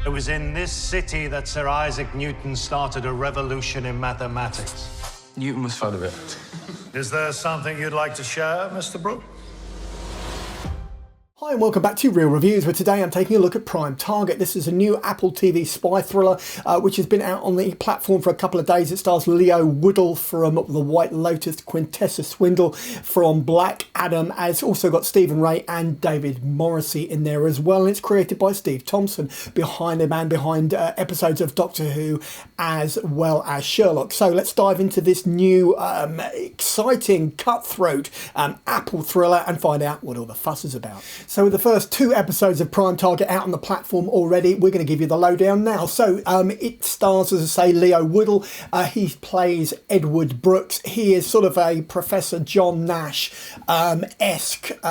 It was in this city that Sir Isaac Newton started a revolution in mathematics. Newton was full of it. Is there something you'd like to share, Mr. Brooke? Hi and welcome back to Real Reviews, where today I'm taking a look at Prime Target. This is a new Apple TV spy thriller which has been out on the platform for a couple of days. It stars Leo Woodall from The White Lotus, Quintessa Swindell from Black Adam. It's also got Stephen Ray and David Morrissey in there as well. And it's created by Steve Thompson, behind episodes of Doctor Who as well as Sherlock. So let's dive into this new exciting cutthroat Apple thriller and find out what all the fuss is about. So with the first 2 episodes of Prime Target out on the platform already, we're going to give you the lowdown now. So it stars, as I say, Leo Woodall. He plays Edward Brooks. He is sort of a Professor John Nash-esque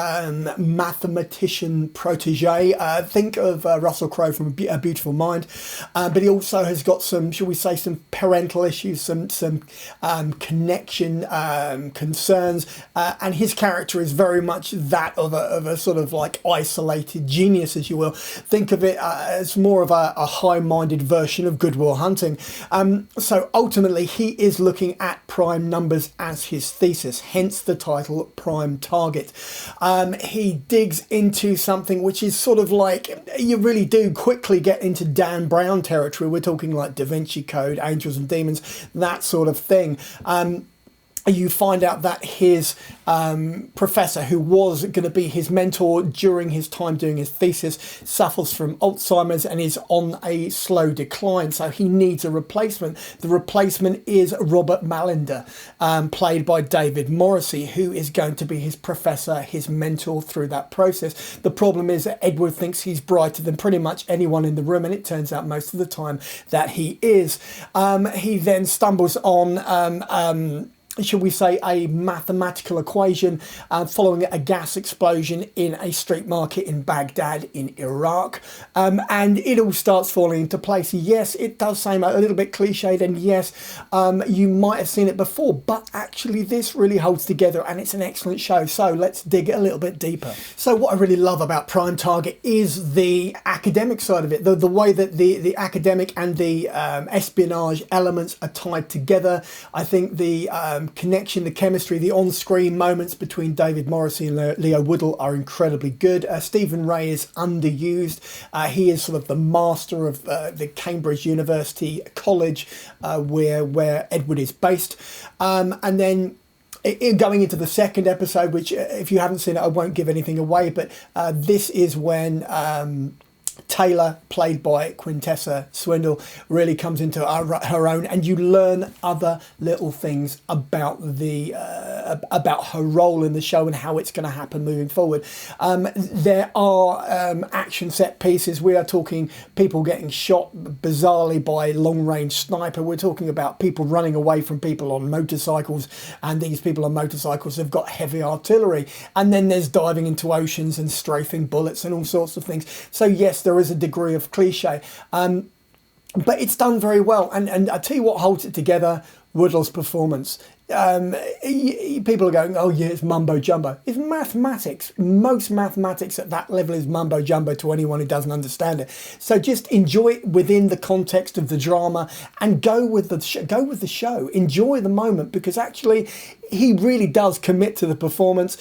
mathematician protege. Think of Russell Crowe from A Beautiful Mind. But he also has got some, shall we say, some parental issues, some connection concerns. And his character is very much that of a sort of like isolated genius, as you will. Think of it as more of a high-minded version of Good Will Hunting. So ultimately he is looking at prime numbers as his thesis, hence the title Prime Target. He digs into something which is sort of like, you really do quickly get into Dan Brown territory. We're talking like Da Vinci Code, Angels and Demons, that sort of thing. You find out that his professor, who was going to be his mentor during his time doing his thesis, suffers from Alzheimer's and is on a slow decline, so he needs a replacement. The replacement is Robert Mallender, played by David Morrissey, who is going to be his professor, his mentor through that process. The problem is that Edward thinks he's brighter than pretty much anyone in the room, and it turns out most of the time that he is. He then stumbles on shall we say, a mathematical equation following a gas explosion in a street market in Baghdad in Iraq. And it all starts falling into place. Yes, it does seem a little bit cliched, and yes, you might have seen it before, but actually this really holds together and it's an excellent show. So let's dig a little bit deeper. So what I really love about Prime Target is the academic side of it, the way that the academic and the espionage elements are tied together. I think the connection, the chemistry, the on-screen moments between David Morrissey and Leo Woodall are incredibly good. Stephen Ray is underused. He is sort of the master of the Cambridge University College where Edward is based. And then going into the second episode, which if you haven't seen it, I won't give anything away, but this is when Taylor, played by Quintessa Swindell, really comes into her own, and you learn other little things about about her role in the show and how it's going to happen moving forward. There are action set pieces. We are talking people getting shot bizarrely by long-range sniper. We're talking about people running away from people on motorcycles, and these people on motorcycles have got heavy artillery. And then there's diving into oceans and strafing bullets and all sorts of things. So yes, there is a degree of cliche, but it's done very well. And I tell you what holds it together: Woodall's performance. People are going, oh yeah, it's mumbo jumbo. It's mathematics. Most mathematics at that level is mumbo jumbo to anyone who doesn't understand it. So just enjoy it within the context of the drama and go with the show. Enjoy the moment, because actually he really does commit to the performance.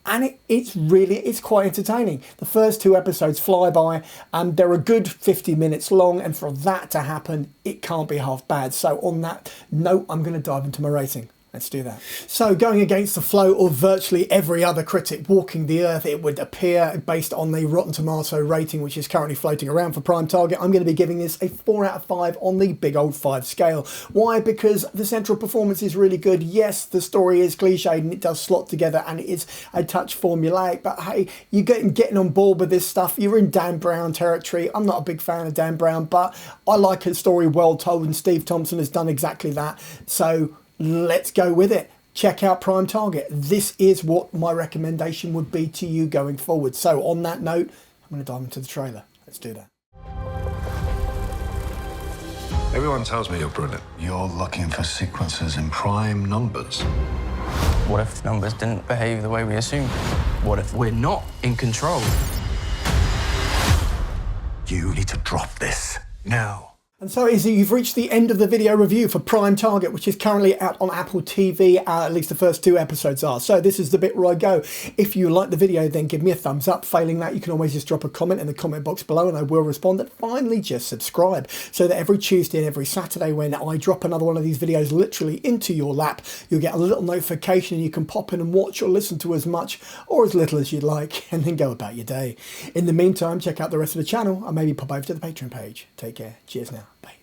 And it's quite entertaining. The first 2 episodes fly by. They're a good 50 minutes long, and for that to happen, it can't be half bad. So on that note, I'm going to dive into my rating. Let's do that. So going against the flow of virtually every other critic walking the earth, it would appear, based on the Rotten Tomato rating, which is currently floating around for Prime Target, I'm going to be giving this a 4 out of 5 on the big old 5 scale. Why? Because the central performance is really good. Yes, the story is cliched and it does slot together and it is a touch formulaic, but hey, you're getting on board with this stuff. You're in Dan Brown territory. I'm not a big fan of Dan Brown, but I like a story well told, and Steve Thompson has done exactly that. So let's go with it. Check out Prime Target. This is what my recommendation would be to you going forward. So on that note, I'm going to dive into the trailer. Let's do that. Everyone tells me you're brilliant. You're looking for sequences in prime numbers. What if the numbers didn't behave the way we assumed? What if we're not in control? You need to drop this now. And so Izzy, you've reached the end of the video review for Prime Target, which is currently out on Apple TV, at least the first 2 episodes are. So this is the bit where I go. If you like the video, then give me a thumbs up. Failing that, you can always just drop a comment in the comment box below and I will respond. And finally, just subscribe so that every Tuesday and every Saturday when I drop another one of these videos literally into your lap, you'll get a little notification and you can pop in and watch or listen to as much or as little as you'd like and then go about your day. In the meantime, check out the rest of the channel and maybe pop over to the Patreon page. Take care. Cheers now. Bye.